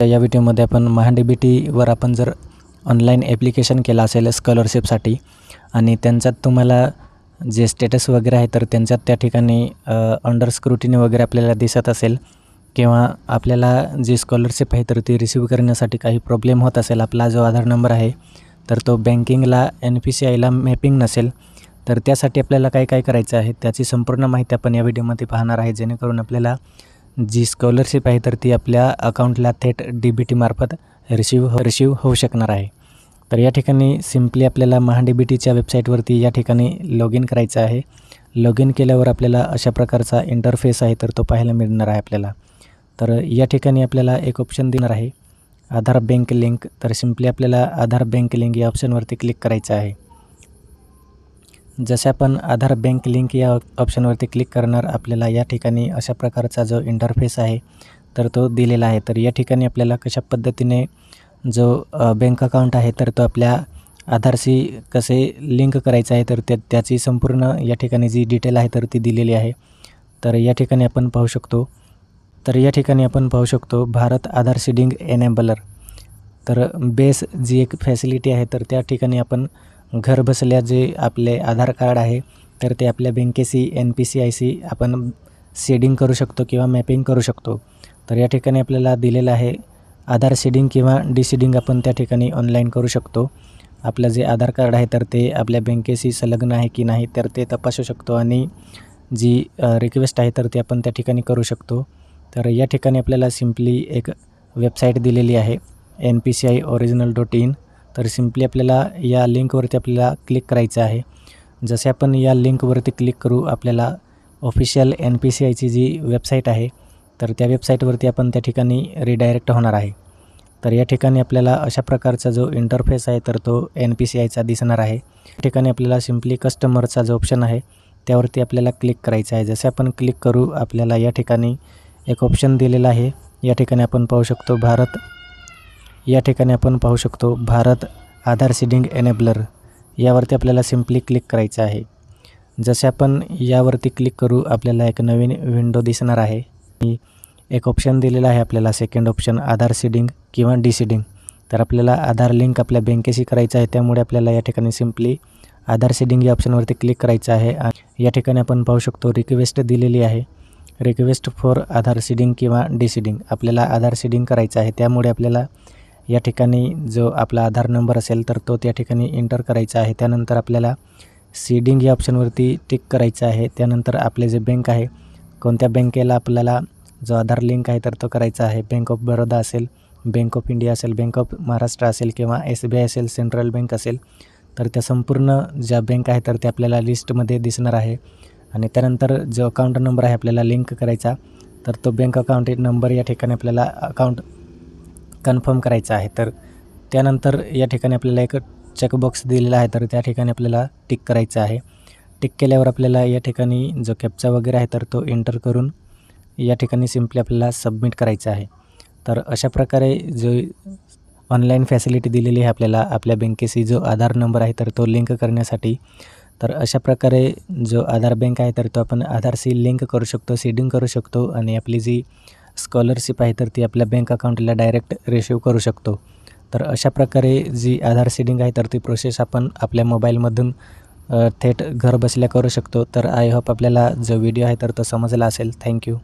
या व्हिडिओमध्ये आपण महाडीबीटीवर आपण जर ऑनलाईन ॲप्लिकेशन केलं असेल स्कॉलरशिपसाठी आणि त्यांच्यात तुम्हाला जे स्टेटस वगैरे आहे तर त्यांच्यात त्या ठिकाणी अंडर स्क्रुटिनी वगैरे आपल्याला दिसत असेल किंवा आपल्याला जी स्कॉलरशिप आहे तर ती रिसीव्ह करण्यासाठी काही प्रॉब्लेम होत असेल, आपला जो आधार नंबर आहे तर तो बँकिंगला NPCIला मॅपिंग नसेल, तर त्यासाठी आपल्याला काय काय करायचं आहे त्याची संपूर्ण माहिती आपण या व्हिडिओमध्ये पाहणार आहे, जेणेकरून आपल्याला जी स्कॉलरशिप आहे तर ती आपल्या अकाउंटला थेट DBT मार्फत रिसीव्ह होऊ शकणार आहे। तर या ठिकाणी सिम्पली आपल्याला महाडीबीटीच्या वेबसाईटवरती या ठिकाणी लॉग इन करायचं आहे। लॉग इन केल्यावर आपल्याला अशा प्रकारचा इंटरफेस आहे तर तो पाहायला मिळणार आहे आपल्याला। तर या ठिकाणी आपल्याला एक ऑप्शन देणार आहे आधार बँक लिंक, तर सिम्पली आपल्याला आधार बँक लिंक या ऑप्शनवरती क्लिक करायचं आहे। जसे आपण आधार बँक लिंक या ऑप्शनवरती क्लिक करणार, आपल्याला या ठिकाणी अशा प्रकारचा जो इंटरफेस आहे तर तो दिलेला आहे। तर या ठिकाणी आपल्याला कशा पद्धतीने जो बँक अकाउंट आहे तर तो आपल्या आधारशी कसे लिंक करायचं आहे तर त्याची संपूर्ण या ठिकाणी जी डिटेल आहे तर ती दिलेली आहे। तर या ठिकाणी आपण पाहू शकतो भारत आधार सीडिंग एनेबलर, तर बेस जी एक फॅसिलिटी आहे तर त्या ठिकाणी आपण घर बसल्या जे आपले आधार कार्ड आहे तर ते आपल्या बँकेशी NPCIशी आपण सीडिंग करू शकतो किंवा मॅपिंग करू शकतो। तर या ठिकाणी आपल्याला दिलेलं आहे आधार सीडिंग किंवा डिसीडिंग आपण त्या ठिकाणी ऑनलाईन करू शकतो। आपलं जे आधार कार्ड आहे तर ते आपल्या बँकेशी संलग्न आहे की नाही तर ते तपासू शकतो आणि जी रिक्वेस्ट आहे तर ते आपण त्या ठिकाणी करू शकतो। तर या ठिकाणी आपल्याला सिम्पली एक वेबसाईट दिलेली आहे NPCI-original.in, तर सिम्पली आपल्याला या लिंकवरती आपल्याला क्लिक करायचं आहे। जसे आपण या लिंकवरती क्लिक करू, आपल्याला ऑफिशियल NPCIची जी वेबसाईट आहे तर त्या वेबसाईटवरती आपण त्या ठिकाणी रिडायरेक्ट होणार आहे। तर या ठिकाणी आपल्याला अशा प्रकारचा जो इंटरफेस आहे तर तो NPCIचा दिसणार आहे। या ठिकाणी आपल्याला सिम्पली कस्टमरचा जो ऑप्शन आहे त्यावरती आपल्याला क्लिक करायचं आहे। जसे आपण क्लिक करू, आपल्याला या ठिकाणी एक ऑप्शन दिलेला आहे। या ठिकाणी आपण पाहू शकतो भारत आधार सीडिंग एनेबलर, यावरती आपल्याला सिम्पली क्लिक करायचं आहे। जसे आपण यावरती क्लिक करू, आपल्याला एक नवीन विंडो दिसणार आहे। एक ऑप्शन दिलेला आहे आपल्याला सेकंड ऑप्शन आधार सीडिंग किंवा डिसीडिंग, तर आपल्याला आधार लिंक आपल्या बँकेशी करायचं आहे, त्यामुळे आपल्याला या ठिकाणी सिम्पली आधार सीडिंग या ऑप्शनवरती क्लिक करायचं आहे। आणि या ठिकाणी आपण पाहू शकतो रिक्वेस्ट दिलेली आहे, रिक्वेस्ट फॉर आधार सीडिंग किंवा डिसीडिंग, आपल्याला आधार सीडिंग करायचं आहे, त्यामुळे आपल्याला या ठिकाणी जो आपला आधार नंबर असेल तर तो त्या ठिकाणी एंटर करायचा आहे। त्यानंतर आपल्याला सीडिंग या ऑप्शनवरती टिक करायचं आहे। त्यानंतर आपले जे बँक आहे, कोणत्या बँकेला आपल्याला जो आधार लिंक आहे तर तो करायचा आहे, बँक ऑफ बरोदा असेल, बँक ऑफ इंडिया असेल, बँक ऑफ महाराष्ट्र असेल किंवा SBI असेल, सेंट्रल बँक असेल, तर त्या संपूर्ण ज्या बँक आहे तर ते आपल्याला लिस्टमध्ये दिसणार आहे। आणि त्यानंतर जो अकाउंट नंबर आहे आपल्याला लिंक करायचा, तर तो बँक अकाउंट नंबर या ठिकाणी आपल्याला अकाउंट कन्फर्म करायचा आहे। तर त्यानंतर या ठिकाणी आपल्याला एक चेकबॉक्स दिलेला आहे, तर त्या ठिकाणी आपल्याला टिक करायचं आहे। टिक केल्यावर आपल्याला या ठिकाणी जो कॅप्चा वगैरे आहे तर तो एंटर करून या ठिकाणी सिम्पली आपल्याला सबमिट करायचं आहे। तर अशा प्रकारे जो ऑनलाईन फॅसिलिटी दिलेली आहे आपल्याला आपल्या बँकेशी जो आधार नंबर आहे तर तो लिंक करण्यासाठी, तर अशा प्रकारे जो आधार बँक आहे तर तो आपण आधारशी लिंक करू शकतो, सीडिंग करू शकतो आणि आपली जी स्कॉलरशिप आहे तर ती आपल्या बँक अकाउंटला डायरेक्ट रिसीव्ह करू शकतो। तर अशा प्रकारे जी आधार सीडिंग आहे तर ती प्रोसेस आपण आपल्या मोबाईलमधून थेट घर बसल्या करू शकतो। तर आय होप आपल्याला जो व्हिडिओ आहे तर तो समजला असेल। थँक्यू।